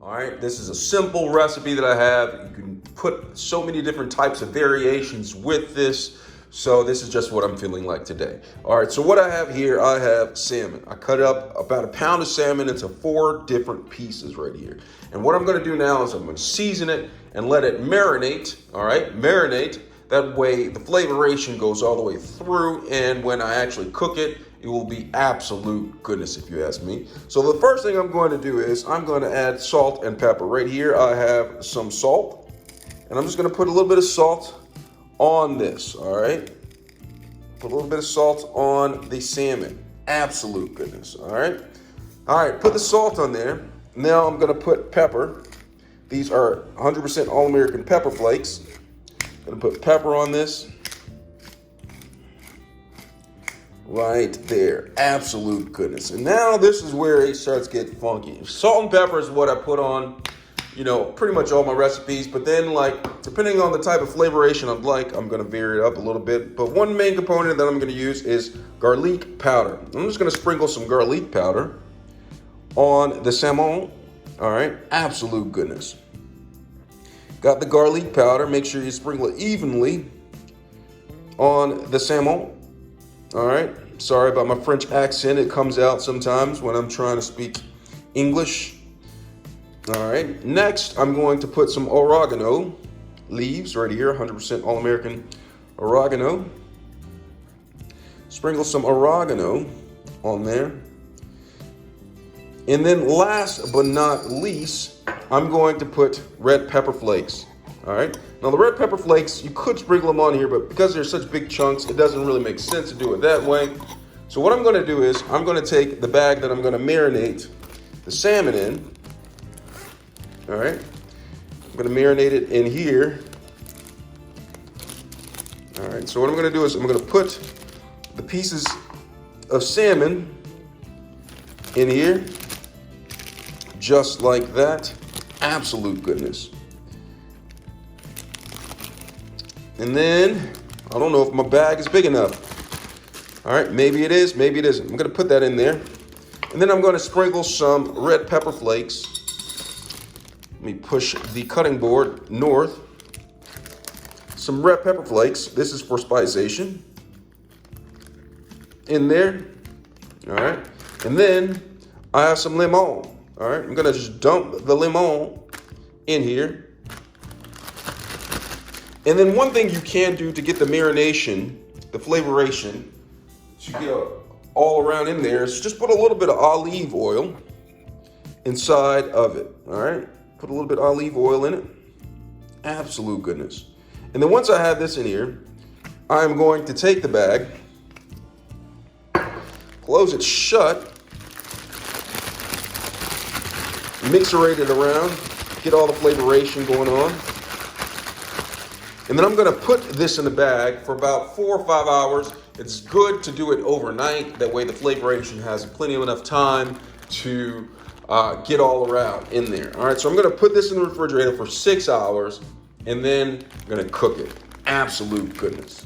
All right, this is a simple recipe that I have. You can put so many different types of variations with this. So this is just what I'm feeling like today. All right, so what I have here, I have salmon. I cut up about a pound of salmon into 4 different pieces right here. And what I'm gonna do now is I'm gonna season it and let it marinate, all right? Marinate, that way the flavoration goes all the way through, and when I actually cook it, it will be absolute goodness if you ask me. So the first thing I'm going to do is I'm going to add salt and pepper. Right here I have some salt, and I'm just going to put a little bit of salt on this, all right? Put a little bit of salt on the salmon. Absolute goodness, all right? All right, put the salt on there. Now I'm going to put pepper. These are 100% All-American pepper flakes. I'm going to put pepper on this. Right there, absolute goodness. And now this is where it starts getting funky. Salt and pepper is what I put on, pretty much all my recipes. But then, depending on the type of flavoration I'd like, I'm gonna vary it up a little bit. But one main component that I'm gonna use is garlic powder. I'm just gonna sprinkle some garlic powder on the salmon. All right, absolute goodness. Got the garlic powder. Make sure you sprinkle it evenly on the salmon. All right, sorry about my French accent. It comes out sometimes when I'm trying to speak English. All right, next I'm going to put some oregano leaves right here, 100% All-American oregano. Sprinkle some oregano on there. And then last but not least, I'm going to put red pepper flakes. All right, now the red pepper flakes, you could sprinkle them on here, but because they're such big chunks, it doesn't really make sense to do it that way. So what I'm gonna do is I'm gonna take the bag that I'm gonna marinate the salmon in. All right, I'm gonna marinate it in here. All right, so what I'm gonna do is I'm gonna put the pieces of salmon in here, just like that. Absolute goodness. And then, I don't know if my bag is big enough. All right, maybe it is, maybe it isn't. I'm gonna put that in there. And then I'm gonna sprinkle some red pepper flakes. Let me push the cutting board north. Some red pepper flakes. This is for spiceation. In there. All right. And then I have some lemon. All right, I'm gonna just dump the lemon in here. And then one thing you can do to get the marination, the flavoration, to get all around in there is just put a little bit of olive oil inside of it, all right? Put a little bit of olive oil in it. Absolute goodness. And then once I have this in here, I'm going to take the bag, close it shut, mixerate it around, get all the flavoration going on. And then I'm gonna put this in the bag for about 4 or 5 hours. It's good to do it overnight. That way the flavoration has plenty of enough time to get all around in there. All right, so I'm gonna put this in the refrigerator for 6 hours and then I'm gonna cook it. Absolute goodness.